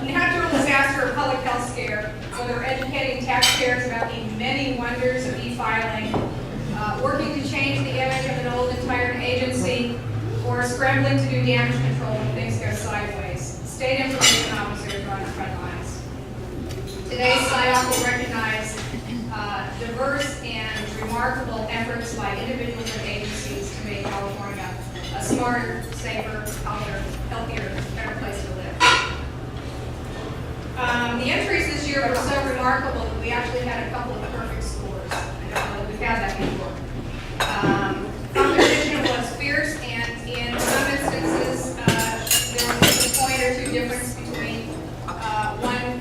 natural disaster or public health scare, whether educating taxpayers about the many wonders of e-filing, working to change the image of an old and tired agency, or scrambling to do damage control when things go sideways. State information officers are on the front lines. Today's SiOC will recognize diverse and remarkable efforts by individuals and agencies to make California a smarter, safer, healthier, better place to live. The entries this year were so remarkable that we actually had a couple of perfect scores. I don't know that we've had that before. Competition was fierce, and in some instances, there was a point or two difference between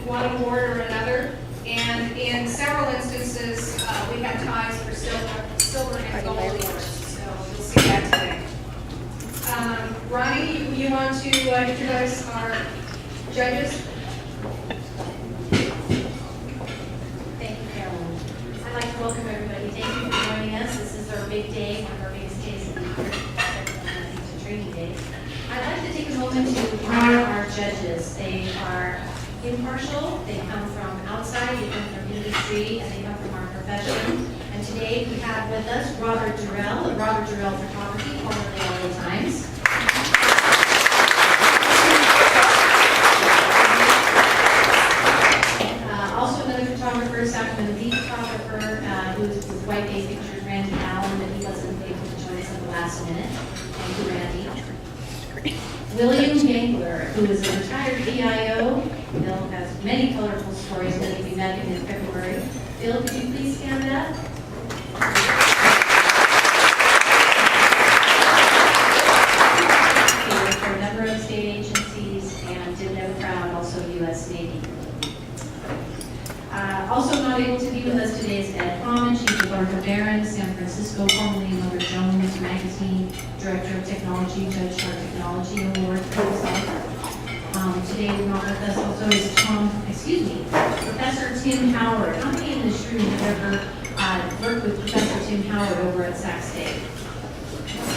one award or another. And in several instances, we had ties for silver and gold awards. So you'll see that today. Ronnie, you want to introduce our judges? Thank you, Carolyn. I'd like to welcome everybody. Thank you for joining us. This is our big day, one of our biggest days of the year, to training days. I'd like to take a moment to honor our judges. They are impartial, they come from outside, they come from industry, and they come from our profession. And today we have with us Robert Durrell of Robert Durrell Photography, formerly LA Times. Also another photographer, Sacramento Bee photographer, who's with White Day Pictures, Randy Allen, but he wasn't able to join us at the last minute. Thank you, Randy. William Gangler, who is a retired VIO. Bill has many colorful stories that we met him in February. Bill, could you please stand up? He worked for a number of state agencies and did no proud, also U.S. Navy. Also not able to be with us today is Ed Common, Chief of Arthur Barron, San Francisco, formerly Mother Jones Magazine, Director of Technology, Judge for Technology Award for himself. Today not with us also is Professor Tim Howard. How many in this room have ever worked with Professor Tim Howard over at Sac State? A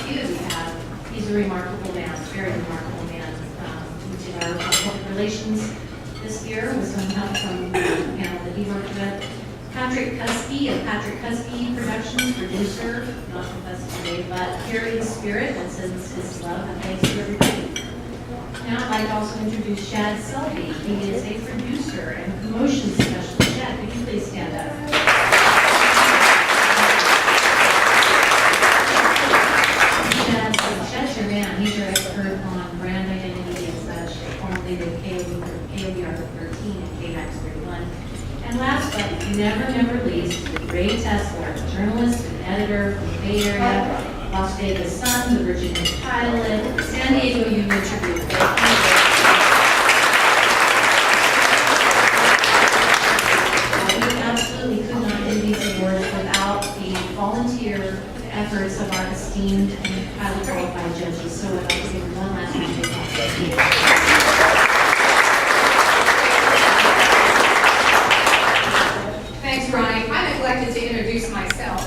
few of you have. He's a remarkable man, very remarkable man. We did our public relations this year with some help from the panel that he worked with. Patrick Cuskey of Patrick Cuskey Productions, producer, not with us today, but carrying spirit and sends his love and thanks to everybody. Now I'd like to also introduce Shad Selby. He is a producer and promotion specialist. Shad, could you please stand up? Shad's your man. He's your expert on brand identity and such, formerly the KOBR 13 and KMAX 31. And last but never least, Ray Tesler, journalist and editor from the Bay Area, Las Vegas Sun, the Virginia Pilot, San Diego Union Tribune. We absolutely could not do these awards without the volunteer efforts of our esteemed and highly qualified judges. So I'd like to give one last round of applause. Thanks, Ronnie. I neglected to introduce myself.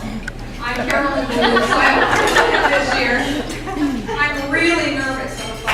I'm Carolyn Gould, so I'm this year. I'm really nervous, so if I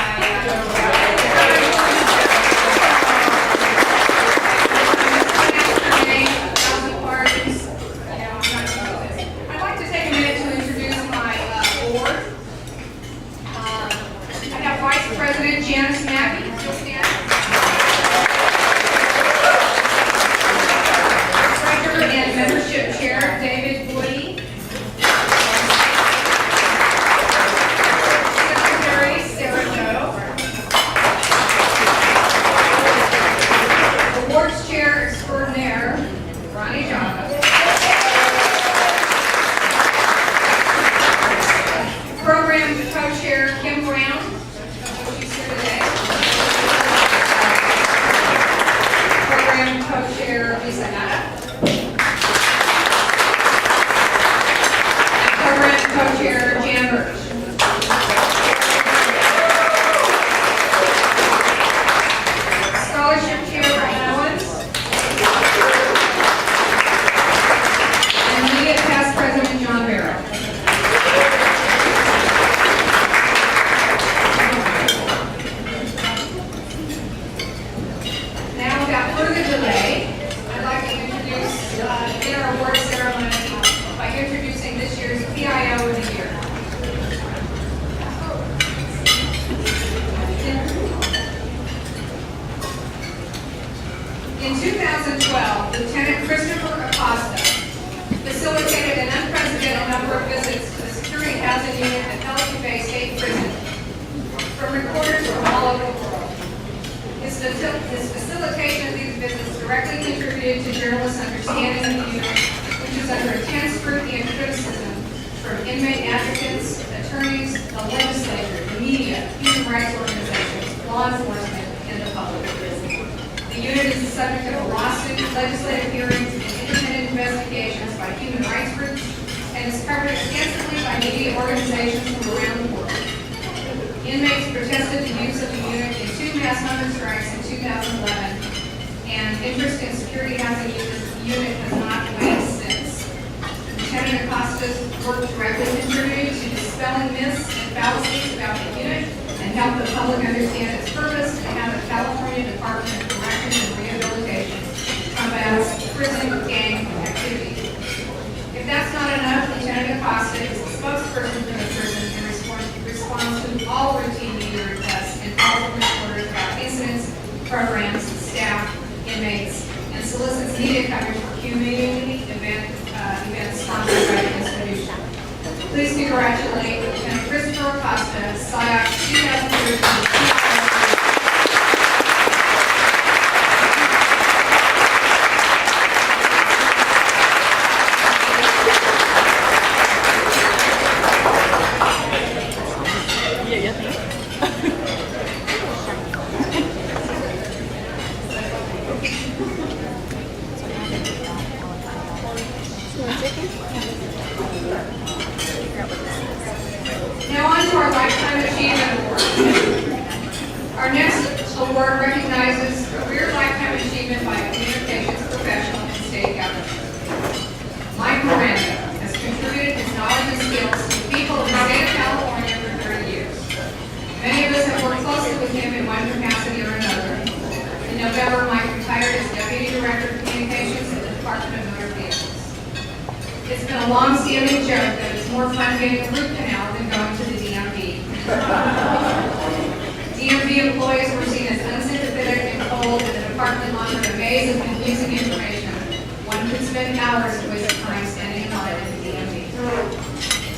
delay, I'd like to introduce in our award ceremony by introducing this year's PIO of the Year. In 2012, Lieutenant Christopher Acosta facilitated an unprecedented number of visits to the security housing unit at Pelican Bay State Prison from reporters from all over the world. His facilitation of these visits directly contributed to journalists' understanding of the unit, which is under intense scrutiny and criticism from inmate advocates, attorneys, the legislature, the media, human rights organizations, law enforcement, and the public. The unit is the subject of a lawsuit, legislative hearings, and independent investigations by human rights groups, and is covered extensively by media organizations from around the world. Inmates protested the use of the unit in 2 mass hunger strikes in 2011, and interest in security housing unit has not waned since. Lieutenant Acosta's work directly contributed to dispelling myths and fallacies about the unit and help the public understand its purpose and how the California Department of Corrections and Rehabilitation combats prison gang activity. If that's not enough, Lieutenant Acosta is the spokesperson for the prison and responds to all routine media requests and calls for reporters about incidents, programs, staff, inmates, and solicits media coverage for community events sponsored by the institution. Please congratulate Lieutenant Christopher Acosta, SiOC 2013. Now on to our Lifetime Achievement Award. Our next award recognizes career lifetime achievement by a communications professional in state government. Mike Miranda has contributed his knowledge and skills to the people of the state of California for 30 years. Many of us have worked closely with him in one capacity or another. In November, Mike retired as Deputy Director of Communications at the Department of Motor Vehicles. It's been a long-standing joke that it's more fun getting a root canal than going to the DMV. DMV employees were seen as unsympathetic and cold, and the department offered a maze of confusing information. One could spend hours of wasted time standing in line at the DMV.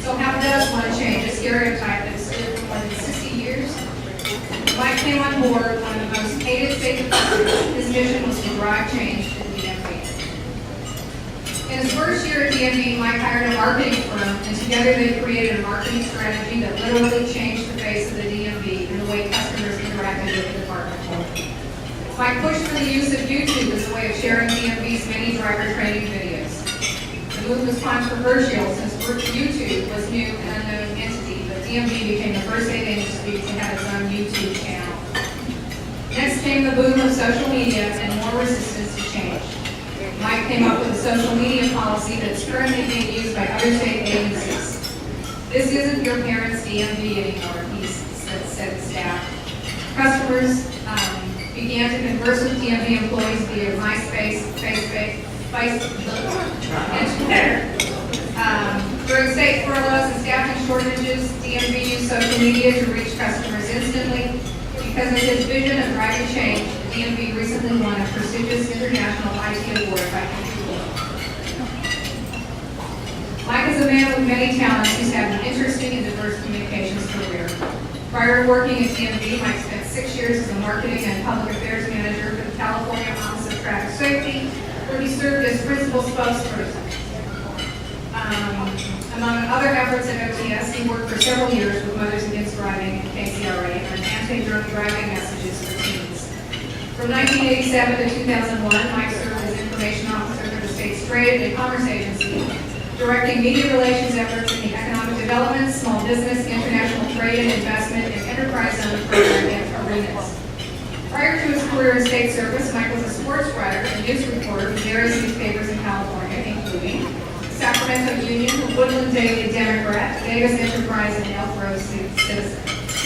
So how does one change a stereotype that has stood for more than 60 years? When Mike came on board, one of the most hated state departments, his mission was to drive change to the DMV. In his first year at DMV, Mike hired a marketing firm, and together they created a marketing strategy that literally changed the face of the DMV and the way customers interacted with the department. Mike pushed for the use of YouTube as a way of sharing DMV's many driver training videos. The move was controversial since YouTube was new and unknown entity, but DMV became the first state agency to have its own YouTube channel. Next came the boom of social media and more resistance to change. Mike came up with a social media policy that's currently being used by other state agencies. This isn't your parents' DMV anymore, he said to staff. Customers began to converse with DMV employees via MySpace, Facebook, and Twitter. During state furloughs and staffing shortages, DMV used social media to reach customers instantly. Because of his vision of driving change, the DMV recently won a prestigious international IT award by Google. Mike is a man with many talents who's had an interesting and diverse communications career. Prior to working at DMV, Mike spent 6 years as a marketing and public affairs manager for the California Office of Traffic Safety, where he served as principal spokesperson. Among other efforts at OTS, he worked for several years with Mothers Against Driving and KCRA on anti-drug driving messages for teens. From 1987 to 2001, Mike served as information officer for the state's Trade and Commerce Agency, directing media relations efforts in the economic development, small business, international trade and investment, and enterprise zone program arenas. Prior to his career in state service, Mike was a sports writer and news reporter for various newspapers in California, including Sacramento Union, Woodland Daily Democrat, Davis Enterprise, and Elk Grove Citizen.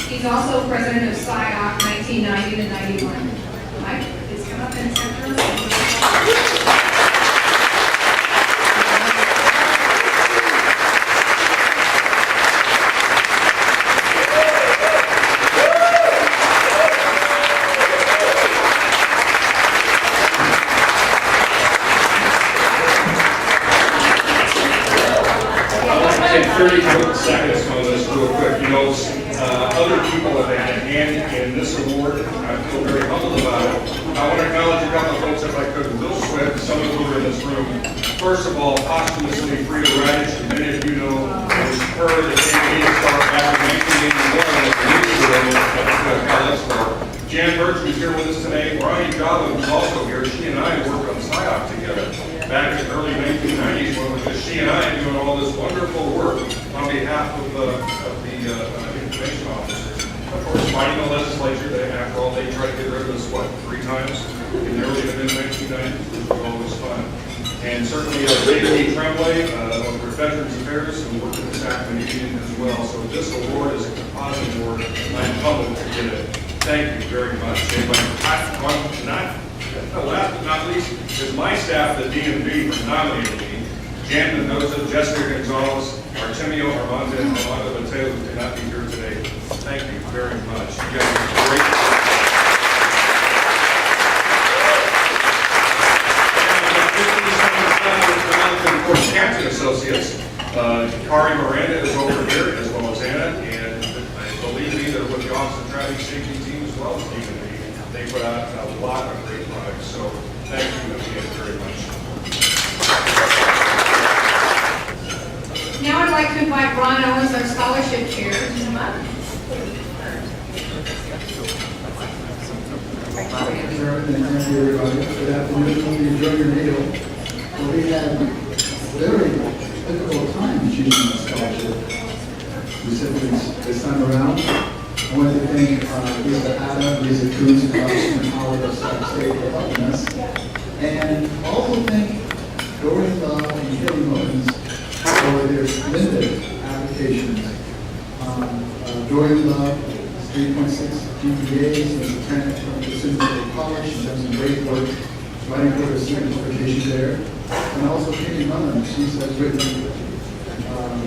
He's also president of SiOC 1990 to 91. Mike, please come up and accept your award. I want to acknowledge a couple of folks if I could. Bill Swift, some of who are in this room. First of all, posthumously Frida Radish, and many of you know it was her that came to star after 1981 as the news at Cal. Jan Birch, who's here with us today. Brian Goblin, who's also here. She and I worked on SiOC together back in the early 1990s when it was she and I doing all this wonderful work on behalf of the information officers. Of course, fighting the legislature, they, after all, they tried to get rid of us, what, 3 times in the early to mid-1990s, which was always fun. And certainly David E. Tremblay over Veterans Affairs, who worked in the Sacramento Union as well. So this award is a composite award, and I'm humbled to get it. Thank you very much. And last but not least, is my staff, the DMV, for nominating me. Jan Mendoza, Jessica Gonzalez, Artemio Armando, and Armando Mateo, who cannot be here today. Thank you very much. You guys are great. And of course, Captain Associates, Kari Miranda is over here, as well as Anna, and I believe me, they're with the Office of Traffic Safety team as well as DMV. They put out a lot of great products, so thank you again very much. Now I'd like to invite Ron Owens, our scholarship chair, to come up. Thank you, everybody. Good afternoon. Hope you enjoy your meal. Well, we had a very difficult time choosing a scholarship recipients this time around. I want to thank Lisa Ada, Lisa Coons, and Congressman Howard of Sac State for helping us. And also thank Dorian Love and Kelly Mullins for their submitted applications. Dorian Love is 3.6 GPA, she's a lieutenant from the State College. She's done some great work writing for her certification there. And also Katie Mullins, she has written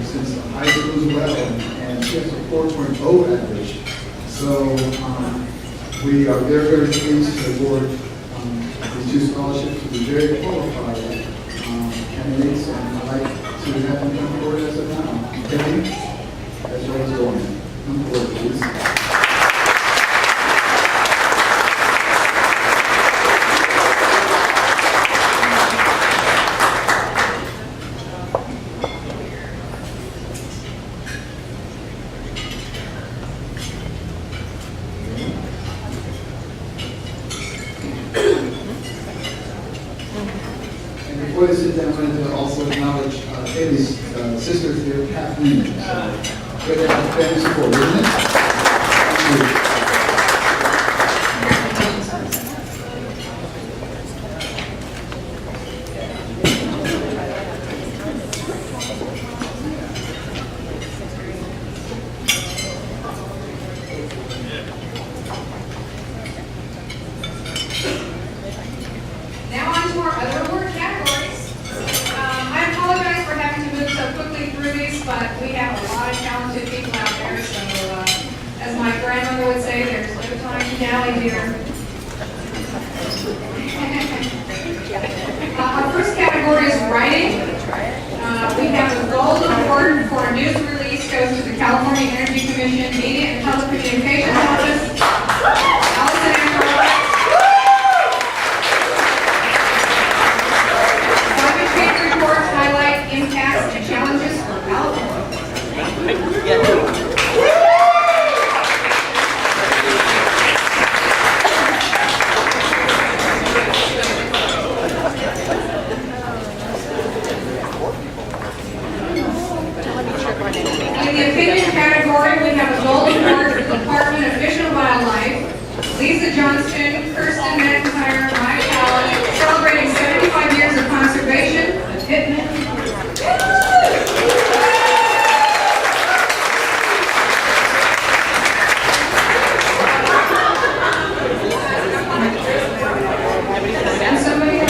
since high school as well, and she has a 4.0 average. So we are very, very pleased to award these 2 scholarships to the very qualified candidates, and I'd like to have them come forward as of now. Kelly, as well as Dorian. Come forward, please. Before they sit down, I wanted to also acknowledge Haley's sisters here, Kathleen. So, great to have family support, isn't it? Thank you. Now on to our other award categories. I apologize for having to move so quickly through these, but we have a lot of talented people out there, so as my grandmother would say, there's no time to dally here. Our first category is writing. We have the gold award for a news release goes to the California Energy Commission Media and Telecommunications Office. Allison Ambrose. Climate change reports highlight impacts and challenges for California. In the opinion category, we have a gold award for the Department of Fish and Wildlife. Lisa Johnston, Kirsten McIntyre, Mike Allen, celebrating 75 years of conservation, commitment. And somebody else.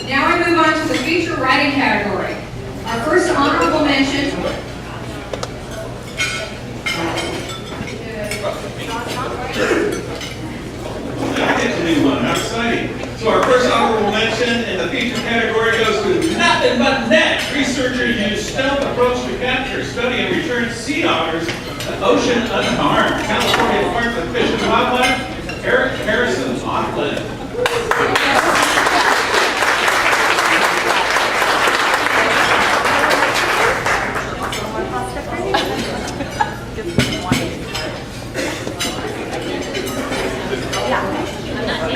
Now we move on to the feature writing category. Our first honorable mention. I get to do one. How exciting. So our first honorable mention mention in the feature category goes to Nothing But Net. Researchers use stealth approach to capture, study, and return sea otters to ocean unharmed. California Department of Fish and Wildlife, Eric Harrison Auckland.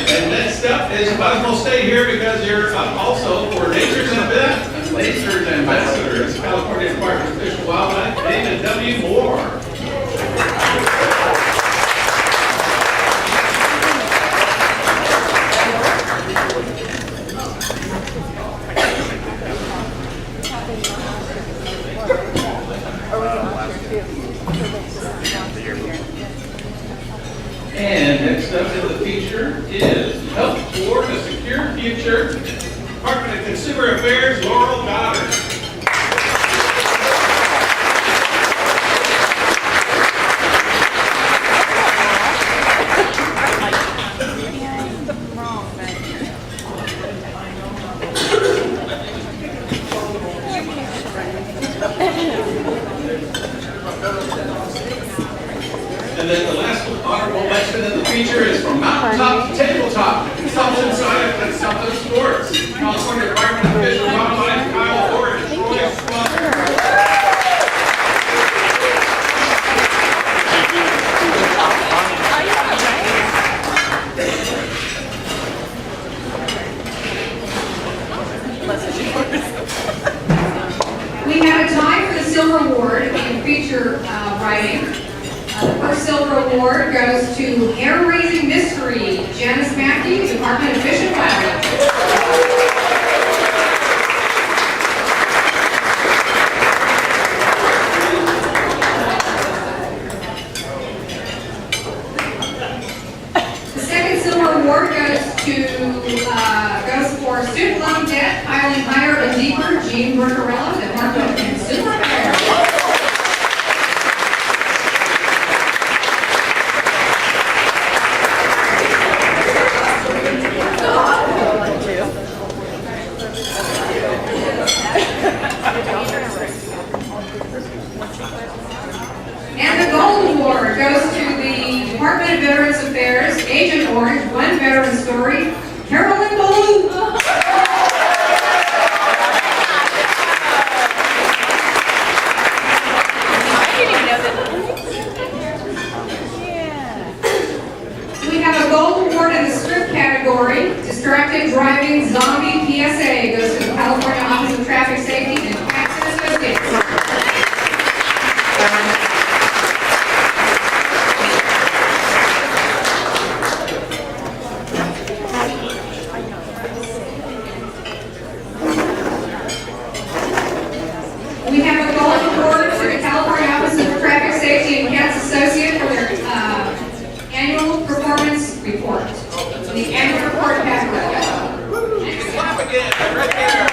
And next up is, might as well stay here because you're up also for Nature's Ambassadors, California Department of Fish and Wildlife, David W. Moore. And next up in the feature is Help Toward a Secure Future, Department of Consumer Affairs, Laurel Goddard. And then the last honorable mention in the feature is from Mountaintop to Tabletop, Consumption Science and Consumption Sports, California Department of Fish and Wildlife, Kyle Ford and Troy Slaughter. We have a tie for the silver award in feature writing. The first silver award goes to Hair Raising Mystery, Janice Matthews, Department of Fish and Wildlife. The second silver award goes for student loan debt, piling higher and deeper, Jean Bercarello, Department of Consumer Affairs. And the gold award goes to the Department of Veterans Affairs, Agent Orange, One Veteran Story, Carolyn Ballou. We have a gold award in the script category, Distracted Driving Zombie PSA, goes to the California Office of Traffic Safety and Paxton Associates. We have a gold award to the California Office of Traffic Safety and Cats Associate for their annual performance report. The annual report category. Clap again, right there.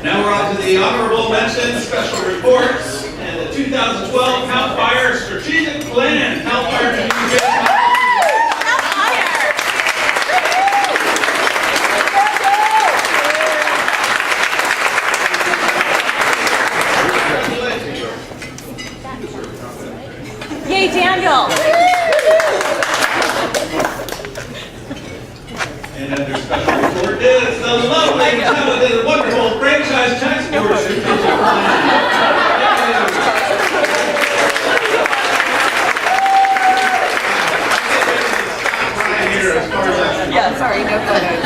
Now we're on to the honorable mention special reports and the 2012 CAL FIRE Strategic Plan. CAL FIRE Communications. Yay, Daniel! And then their special report is the lovely, talented, wonderful franchise tax board strategic plan. Right here as far as that. Yeah, sorry, no photos.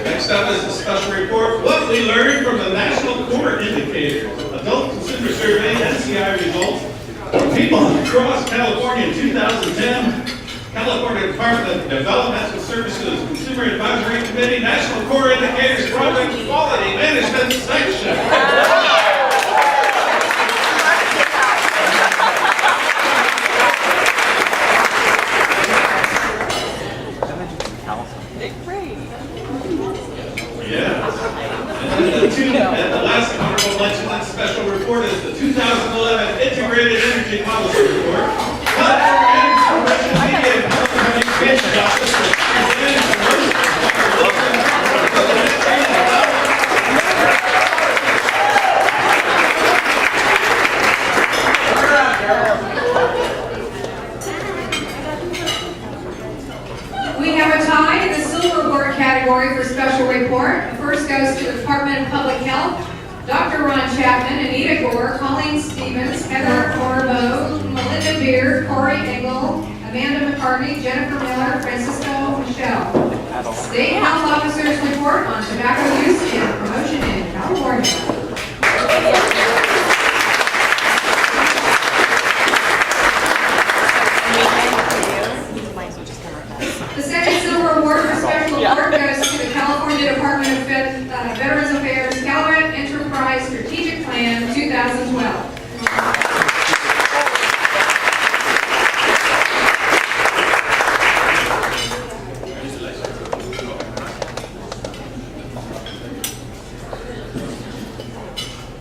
Next up is the special report, what we learned from the National Core Indicators, Adult Consumer Survey, NCI results, from people across California in 2010, California Department of Developmental Services, Consumer Advisory Committee, National Core Indicators Project Quality Management Section. Yeah. And the last honorable mention and special report is the 2011 Integrated Energy Policy Report. California Media and Communications Office for presenting the most We have a tie in the Silver Award category for special report. The first goes to the Department of Public Health, Dr. Ron Chapman, Anita Gore, Colleen Stevens, Heather Orbo, Melinda Beard, Corey Engel, Amanda McCartney, Jennifer Miller, Francisco Michelle. State Health Officers report on tobacco use and promotion in California. The second Silver Award for special report goes to the California Department of Veterans Affairs Calvert Enterprise Strategic Plan 2012.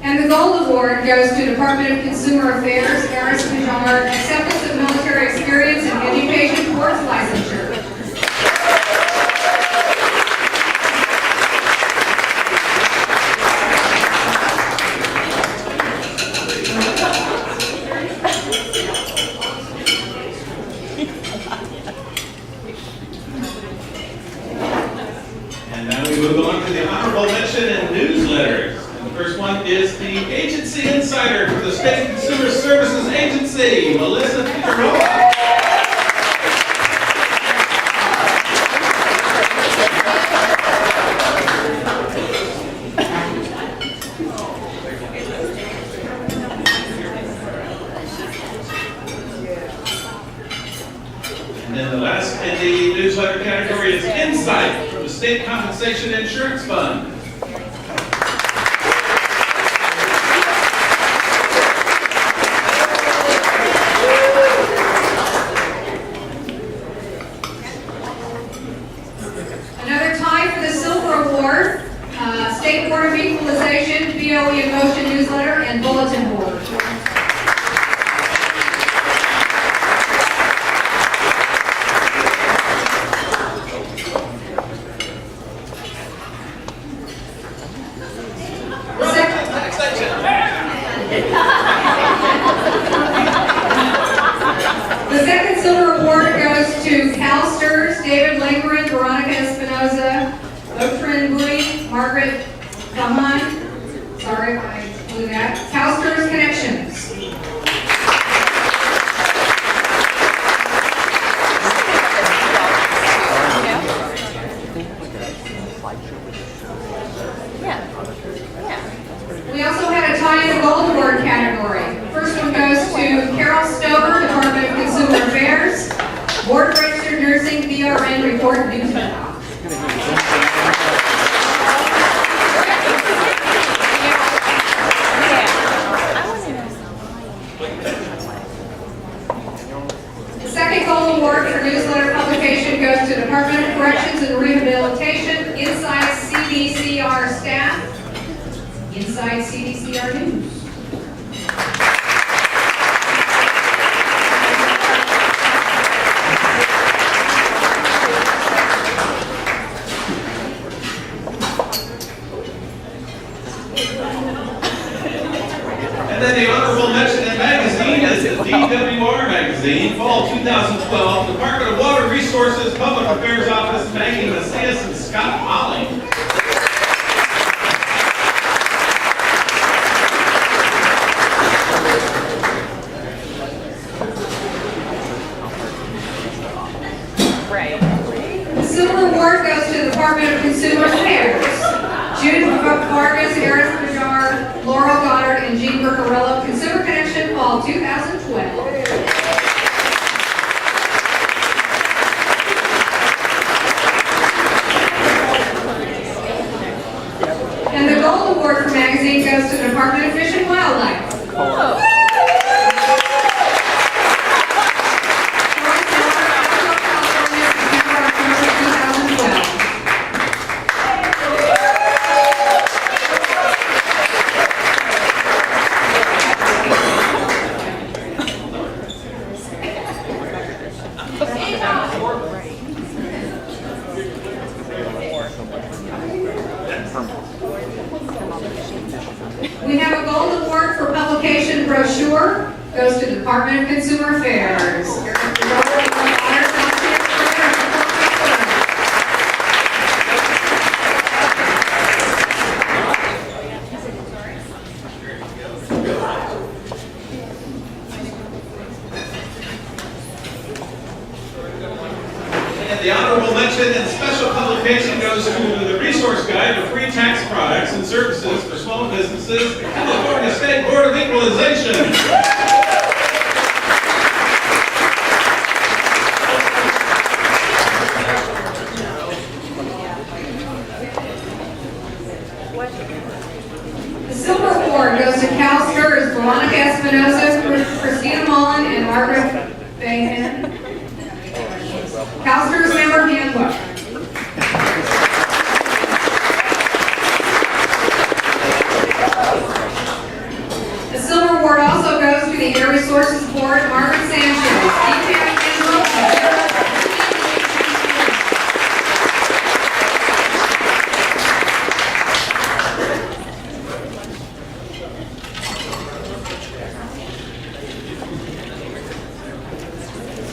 And the Gold Award goes to Department of Consumer Affairs, Eris Pajar, Acceptance of Military Experience and Education Towards Licensure. And now we move on to the honorable mention and newsletters. And the first one is the Agency Insider for the State Consumer Services Agency, Melissa Figueroa. And then the last in the newsletter category is Insight from the State Compensation Insurance Fund. Another tie for the Silver Award, State Board of Equalization, BOE in Motion newsletter, and bulletin board. The second Silver Award goes to CalSTRS, David Langren, Veronica Espinoza, Otrin Bui, Margaret Vahan. Sorry if I blew that. CalSTRS Connections. We also had a tie in the Gold Award category. First one goes to Carol Stover, Department of Consumer Affairs, Board of Registered Nursing, BRN report Newton. The second Gold Award for newsletter publication goes to Department of Corrections and Rehabilitation, Inside CDCR staff, Inside CDCR News. And then the honorable mention in magazine is the DWR magazine, Fall 2012, Department of Water Resources, Public Affairs Office, Maggie Macias and Scott Holly. The Silver Award goes to the Department of Consumer Affairs. Judith Vargas, Eris Pajar, Laurel Goddard, and Jean Bercarello, Consumer Connection, Fall 2012. And the Gold Award for magazine goes to the Department of Fish and Wildlife. publication brochure goes to the Department of Consumer Affairs. And the honorable mention and special publication goes to the Resource Guide to Free Tax Products and Services for Small Businesses, the California State Board of Equalization. The silver award goes to CalSTRS, Veronica Espinosa, Christina Mullen, and Margaret Bahan. CalSTRS member handbook. The silver award also goes to the Air Resources Board, Margaret Sanchez, Dean County General, and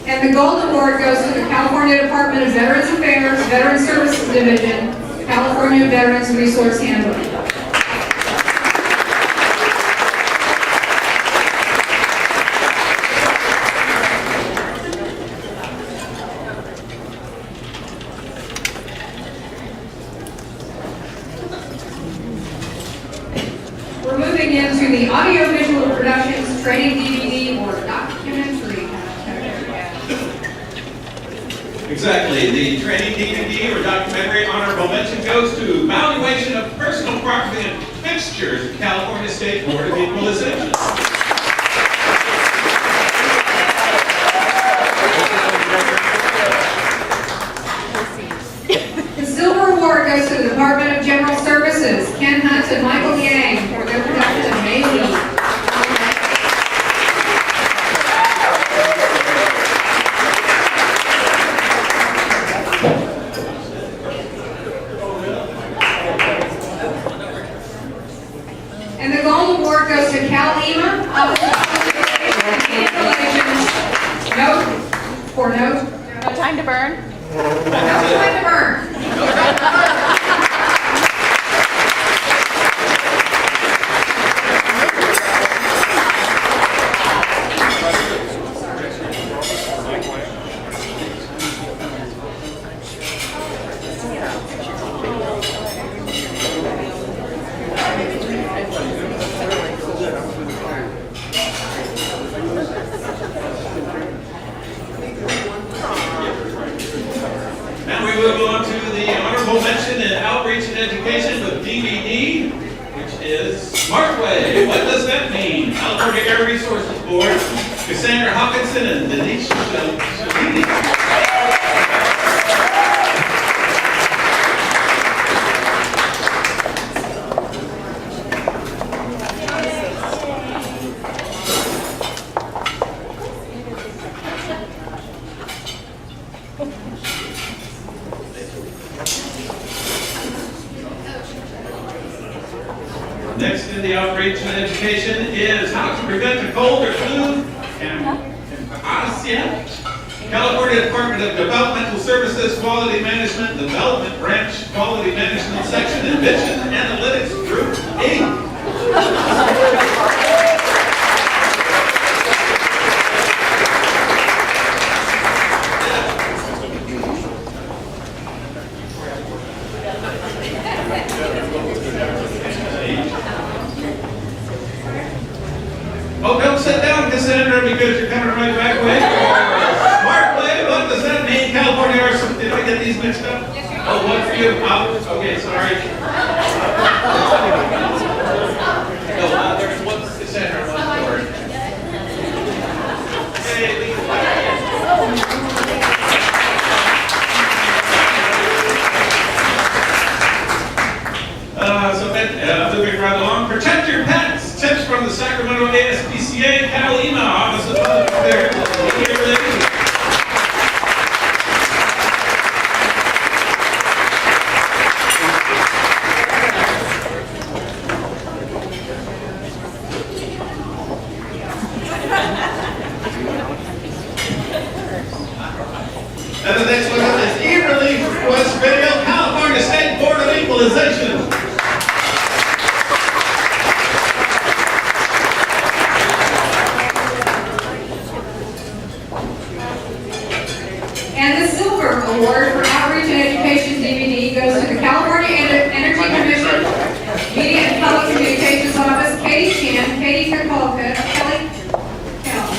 And the Gold Award goes to the California Department of Veterans Affairs, Veteran Services Division, California Veterans Resource Handbook. We're moving into the Audiovisual Productions Training DVD or documentary. Exactly. The training DVD or documentary honorable mention goes to Valuation of Personal Property and Fixtures, the California State Board of Equalization. The Silver Award goes to the Department of General Services, Ken Hunt and Michael Yang, for their production of Maybe. And the Gold Award goes to Cal Lima, Office of Public Relations. Note, for note. No time to burn. No time to burn. Now we move on to the honorable mention in outreach and education with DVD, which is SmartWay. What does that mean? California Air Resources Board, Cassandra Hawkinson and Denise Shalini. Next in the outreach and education is how to prevent a cold or flu and Asia. California Department of Developmental Services, Quality Management, Development Branch, Quality Management Section, and Vision Analytics Group 8. Oh, don't sit down, Cassandra, because you're coming right back with SmartWay. What does that mean? California or did I get these mixed up? Oh, one for you. Oh, okay, sorry. No, there's one for Cassandra and one for her. Okay, leave it like moving right along. Protect your pets. Tips from the Sacramento ASPCA Catalina Office of Public Affairs. equalization. And the Silver Award for Outreach and Education DVD goes to the California Energy Commission, Media and Public Communications Office, Katie Chan, Katie Kakolka, Kelly Kell,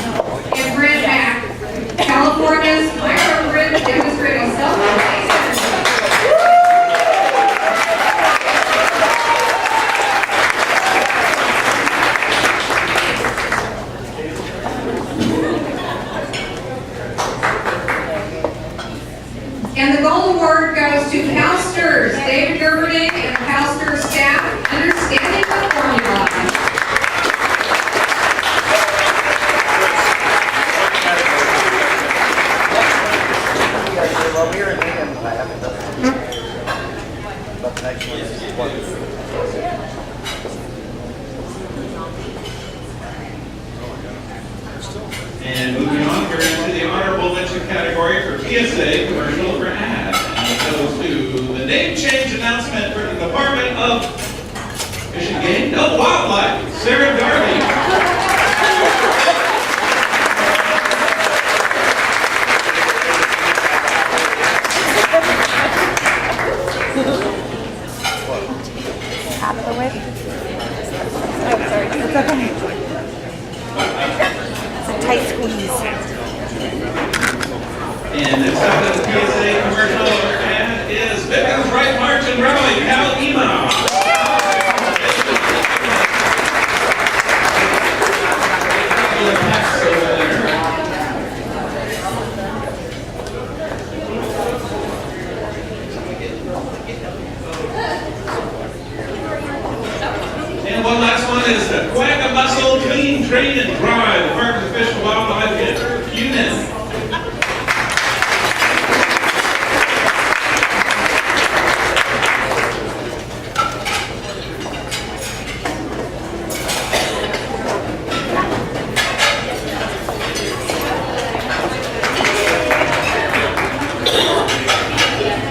and Brent Mack, California's microgrid demonstrating self-reliance. And the Gold Award goes to Housters, David Gerberding and the Housters staff, understanding the formula. Well, we're in the but the next one is one. And moving on, we're into the honorable mention category for PSA, commercial for ad. And it goes to the name change announcement for the Department of Fish and Game, no Wildlife, Sarah Darby. Out of the way. Oh, sorry. It's okay. It's a tight squeeze. And next up at the PSA commercial for ad is Victor's Right March and Rally, Cal Ema. And one last one is the Quagga Muscle Clean, Train, and Drive, Department of Fish and Wildlife in Union.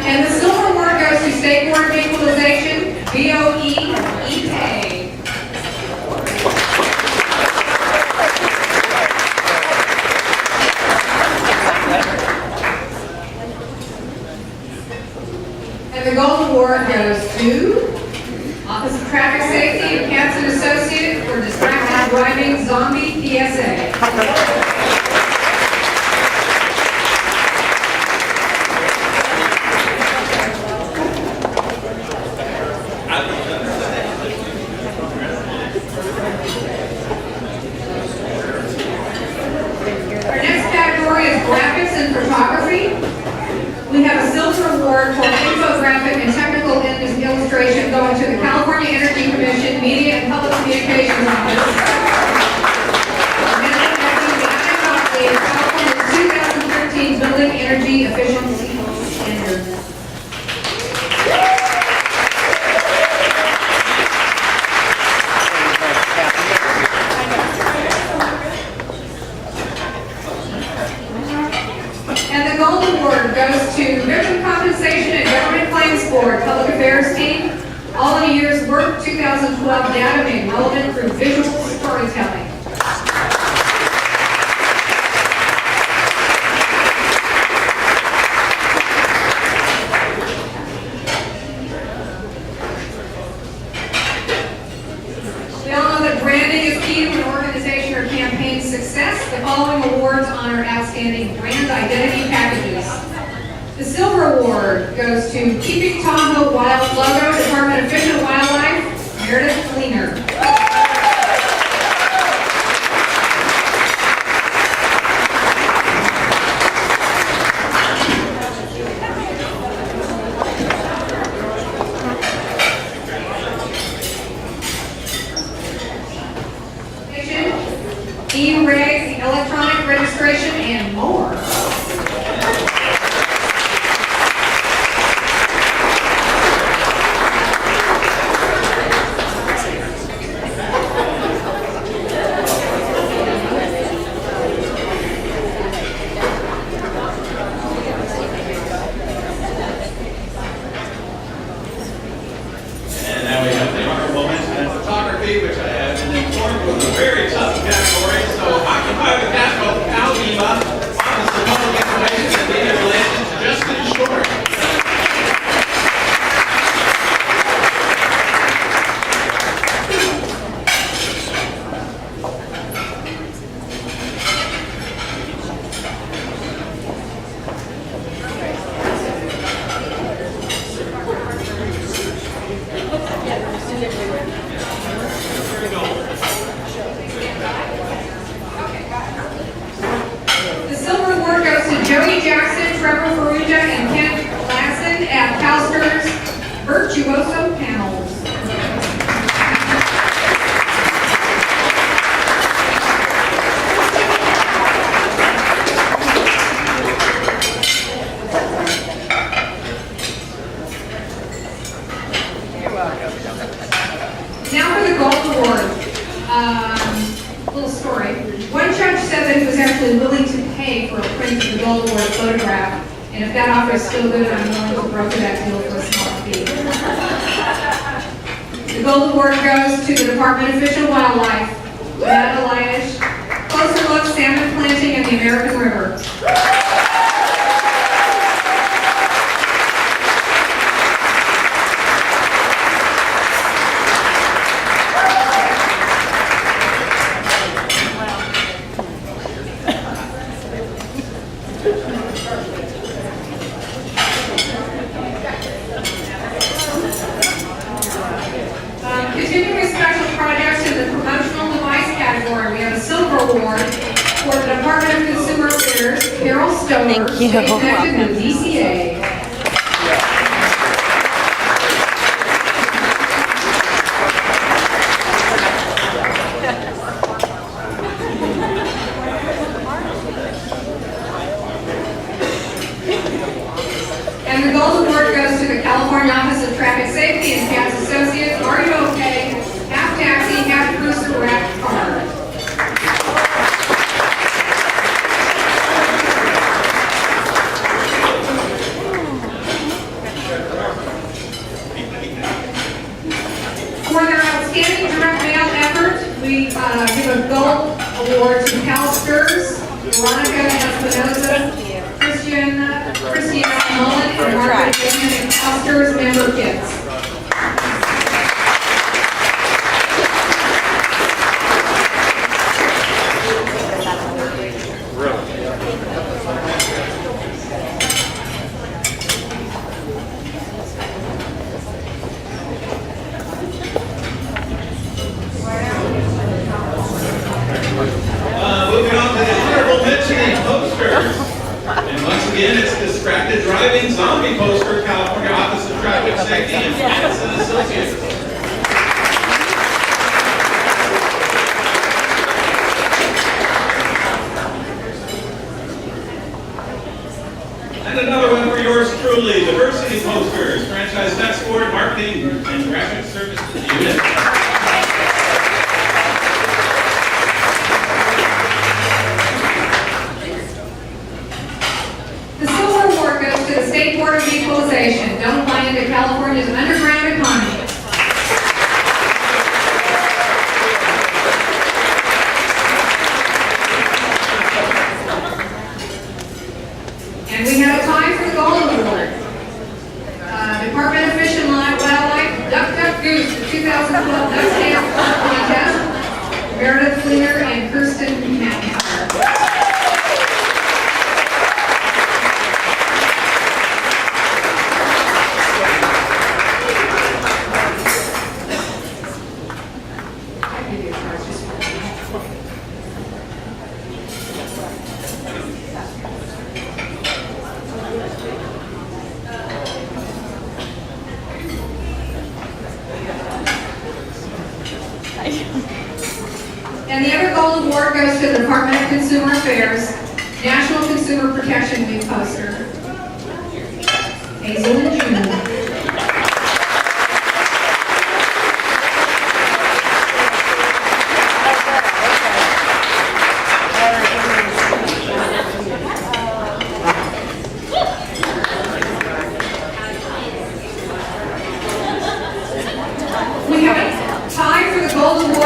And the Silver Award goes to State Board of Equalization, BOE, EPA. And the Gold Award goes to Office of Traffic Safety and Katz and Associates for distracted driving zombie PSA. Our next category is graphics and photography. We have a silver award for infographic and technical illustration going to the California Energy Commission, Media and Public Communications Office. And California's 2013 Building Energy Efficiency Standards. And the Gold Award goes to Victim Compensation and Government Claims Board, Public Affairs Team. All in a year's work, 2012 data made relevant through visual storytelling. We all know that branding is key to an organization or campaign's success. The following awards honor outstanding brand identity packages. The Silver Award goes to Keeping Tahoe Wild Logo, Department of Fish and Wildlife, Meredith Cleaner. E-reg, electronic registration, and more. category, which I have been informed was a very tough category. So occupy the capital, CalDEMA, Office of Public Information and Media Relations, Justin Short. The silver award goes to Jody Jackson, Trevor Faruja, and Kent Lassen at CalSTRS Virtuoso Panels. Now for the gold award. Little story. One judge said that he was actually willing to pay for a print of the gold award photograph, and if that offer is still good, I'm willing to broker that deal for a small fee. The gold award goes to the Department of Fish and Wildlife, Matt Elias, Closer Look Salmon Planting in the American River. Continuing with special projects in the promotional device category, we have a silver award for the Department of Consumer Affairs, Carol Stover, Thank you. State Executive with DCA. And the gold award goes to the California Office of Traffic Safety and Cats Associates. Are you okay? Half taxi, half cruiser, wrapped car. For their outstanding direct mail effort, we give a gold award to CalSTRS, Veronica Espinoza, Christiana Mullen, and Margaret Bateman, and CalSTRS member kits. Moving on to the honorable mentioning posters. And once again, it's distracted driving zombie poster, California Office of Traffic Safety and Madison Associates. And another one for yours truly, diversity posters, franchise tax board, marketing and graphic services unit. The silver award goes to the State Board of Equalization. Don't buy into California's underground economy. And we have a tie for the gold award. Department of Fish and Wildlife, Duck Duck Goose, the 2012 Duck Stamp Contest, Meredith Fleener and Kirsten McIntyre. And the other gold award goes to the Department of Consumer Affairs, National Consumer Protection Week poster. Hazel and June. We have a tie for the gold award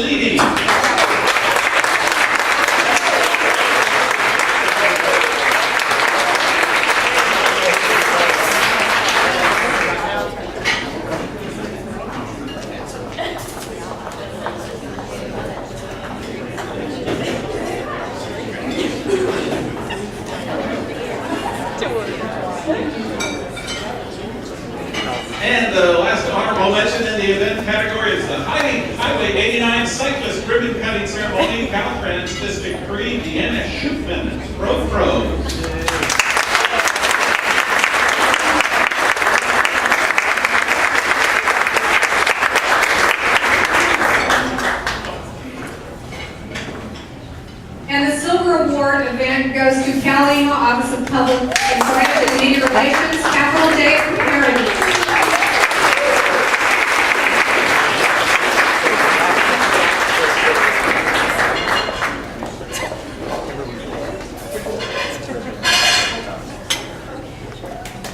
leading. And the last honorable mention in the event category is the Highway 89 Cyclist Ribbon Cutting Ceremony, Caltrans District 3, Deanna Schupman, Pro. And the Silver Award event goes to Calima Office of Public and Private Media Relations, Capital Day Preparedness.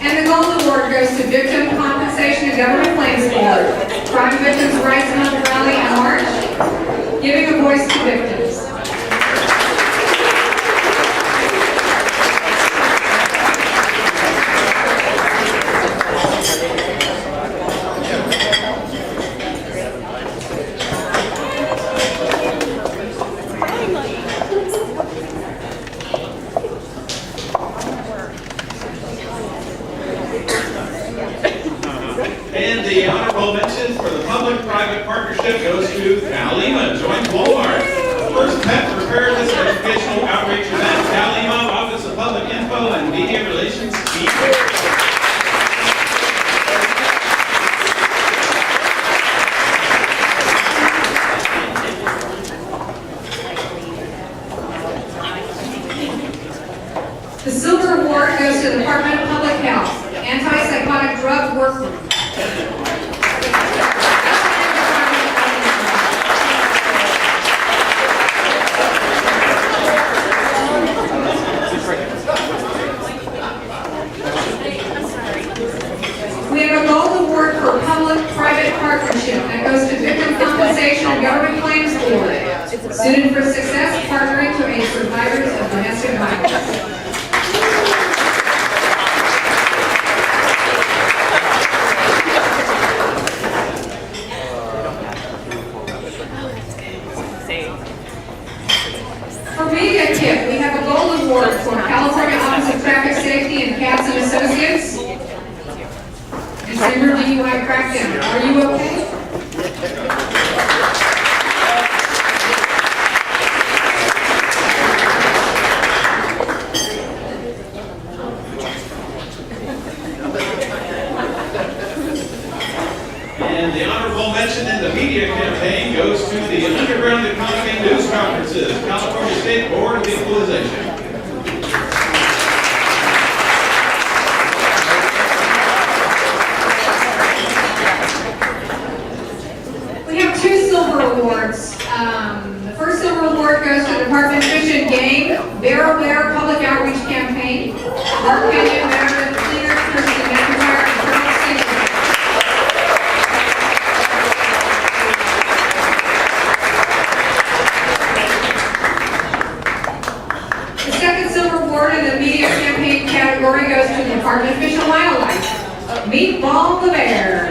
And the Gold Award goes to Victim Compensation and Government Claims Board, Crime Victims' Rights Month Rally in March, giving a voice to victims. And the honorable mention for the public-private partnership goes to Calima, joins Walmart. First pet preparedness educational outreach event, Calima Office of Public Info and Media Relations. The Silver Award goes to the Department of Public Health, Anti-Psychotic Drug Workgroup. We have a Gold Award for Public-Private Partnership that goes to Victim Compensation and Government Claims Board. Student for Success, partnering to aid survivors of domestic violence. For Media Tip, we have a Gold Award for California Office of Traffic Safety and Katz and Associates. December DUI crackdown. Are you okay? And the honorable mention in the media campaign goes to the Underground Economy News Conferences, California State Board of Equalization. We have two silver awards. The first silver award goes to the Department of Fish and Game, Bear Aware Public Outreach Campaign, Mark Kenyon, Meredith Cleaner, Kirsten McIntyre, and Colonel Singer. The second silver award in the media campaign category goes to the Department of Fish and Wildlife, Meatball the Bear.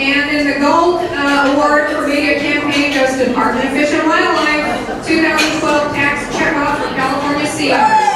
And in the Gold Award for Media Campaign goes to Department of Fish and Wildlife, 2012 Tax Checkoff for California SiOC.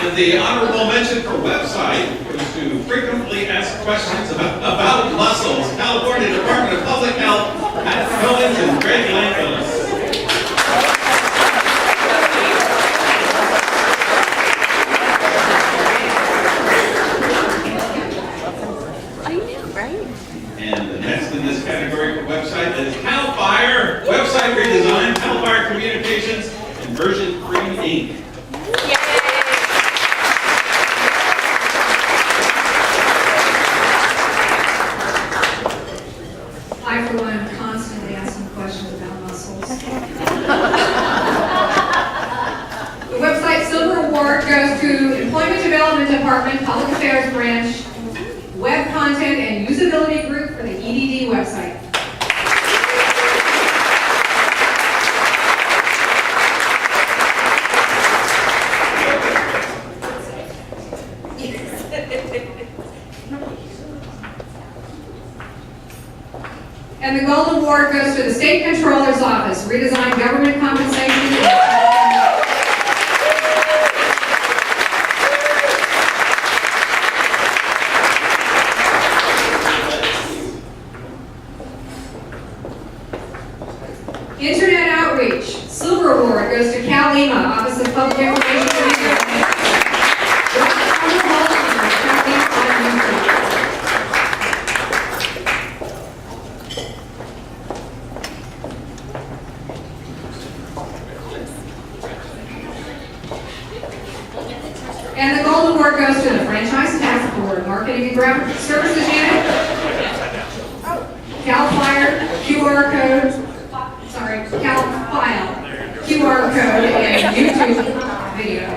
And the honorable mention for website goes to to frequently asked questions about muscles. California Department of Public Health, Matt Cohen and Greg Langos. I know, right? And the next in this category for website is CAL FIRE, website redesign, CAL FIRE Communications, and version 3 Inc. I, for one, am constantly asking questions about muscles. The website Silver Award goes to Employment Development Department, Public Affairs Branch, Web Content and Usability Group for the EDD website. And the Gold Award goes to the State Controller's Office, Redesign Government Compensation. Internet Outreach, Silver Award goes to Cal Lima, Office of Public Information Communications. And the Gold Award goes to the Franchise Task Board, Marketing and Graphic Services Unit, CAL FIRE, CAL FILE, QR code, and YouTube video.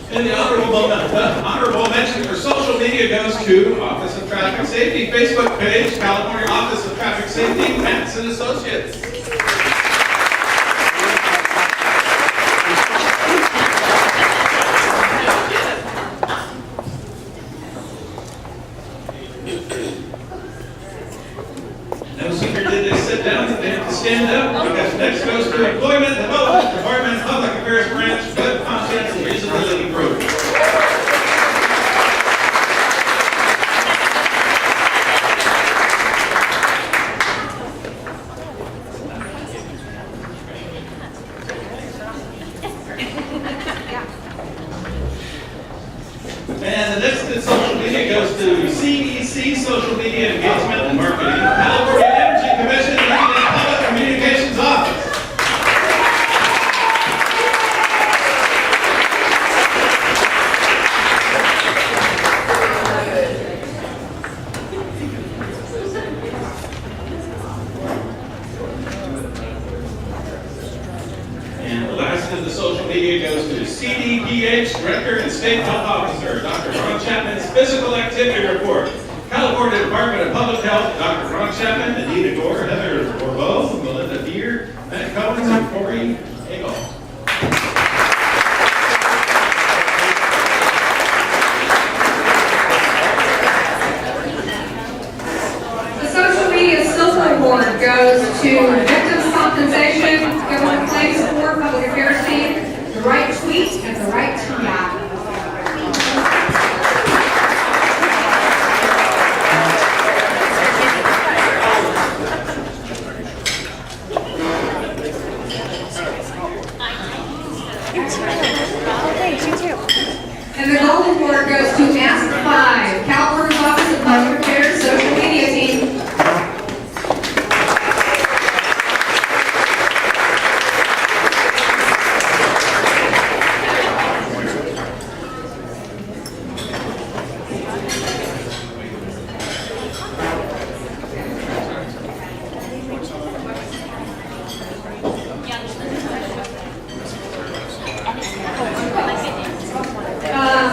And the honorable mention for social media goes to Office of Traffic Safety, Facebook page, California Office of Traffic Safety, Matts and Associates. No sooner did they sit down than they have to stand up, because next goes to Employment Development Department, Public Affairs Branch, Web Content and Usability Group. And the next in social media goes to CEC, Social Media Engagement and Marketing, California Energy Commission, and Public Communications Office. And the last in the social media goes to CDPH Director and State Health Officer, Dr. Ron Chapman's Physical Activity Report. California Department of Public Health, Dr. Ron Chapman, Anita Gore, Heather Borbeau, Melinda Deere, Matt Cohen, and Corey Hagel. The Social Media Silver Award goes to Victims Compensation, Government Claims Board, Public Affairs Team, the right tweet at the right time. Oh, thanks, you too. And the Gold Award goes to Ask 5, California's Office of Public Affairs Social Media Team.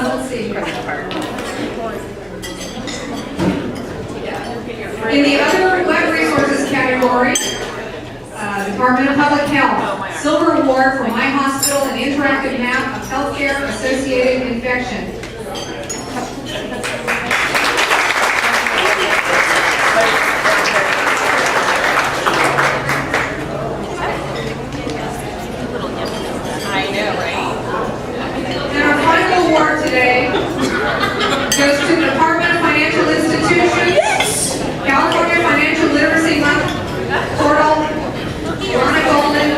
Let's see. In the other web resources category, Department of Public Health, Silver Award for My Hospital, an interactive map of healthcare associated infection. goes to the Department of Financial Institutions, California Financial Literacy Month portal, Donna Golden.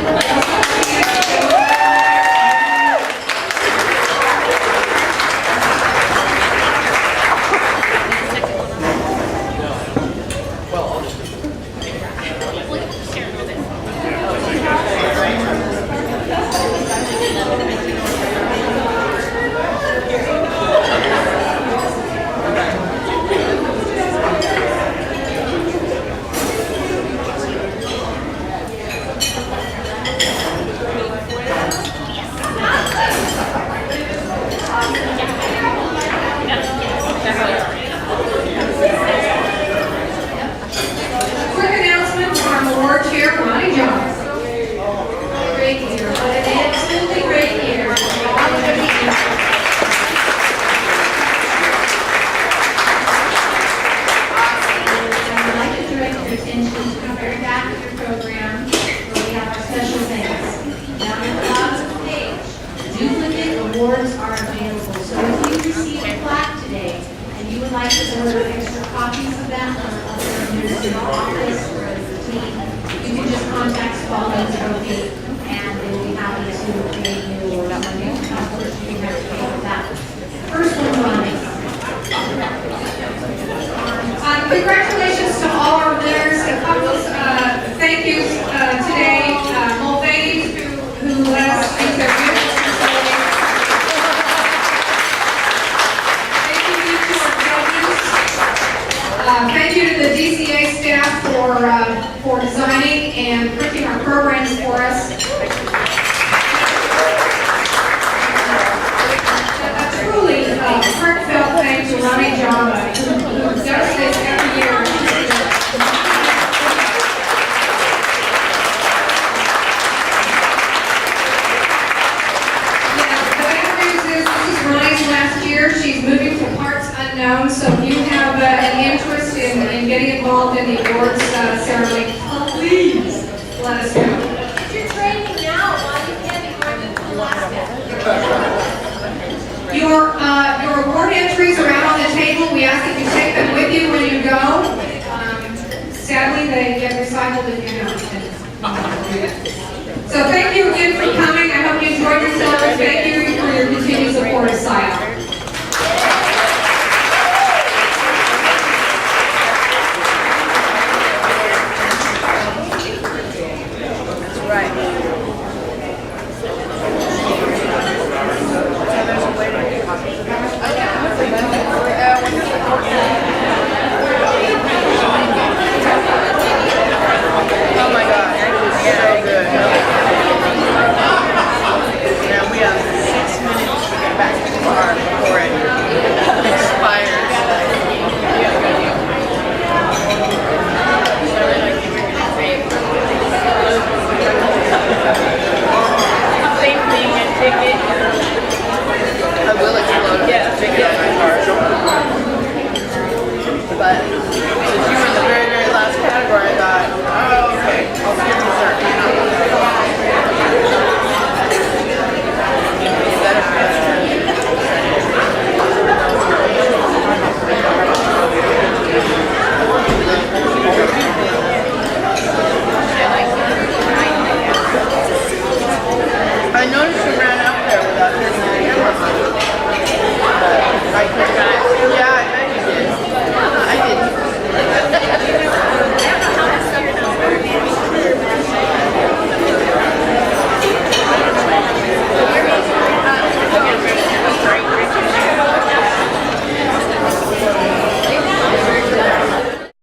Quick announcement from award chair Ronnie Jones. Great year, but an absolutely great year. I'd like to direct your attention to the very back of your program where we have our special things. Down at the bottom of the page, duplicate awards are available. So if you receive a plaque today and you would like to order extra copies of them or other members in the office or the team, you can just contact Spalding Trophy and they will be happy to create new awards. Of course, you can have to pay for that. First one, Ronnie. Congratulations to all our winners. A couple of thank yous today. Mulvaney, who let us use their beautiful facility. Thank you to our judges. Thank you to the DCA staff for designing and printing our programs for us. A truly heartfelt thanks to Ronnie Java, who does this every year. Last year. She's moving to parts unknown, so if you have an interest in getting involved in the awards ceremony, please let us know. You're training now while you can't be going to Alaska. Your award entries are out on the table. We ask that you take them with you when you go. Sadly, they get recycled if you don't. So thank you again for coming. I hope you enjoyed yourselves. Thank you for your continued support of SiOC. Oh my God, so good. Now we have 6 minutes to get back to the car before it expires. Same thing, a ticket.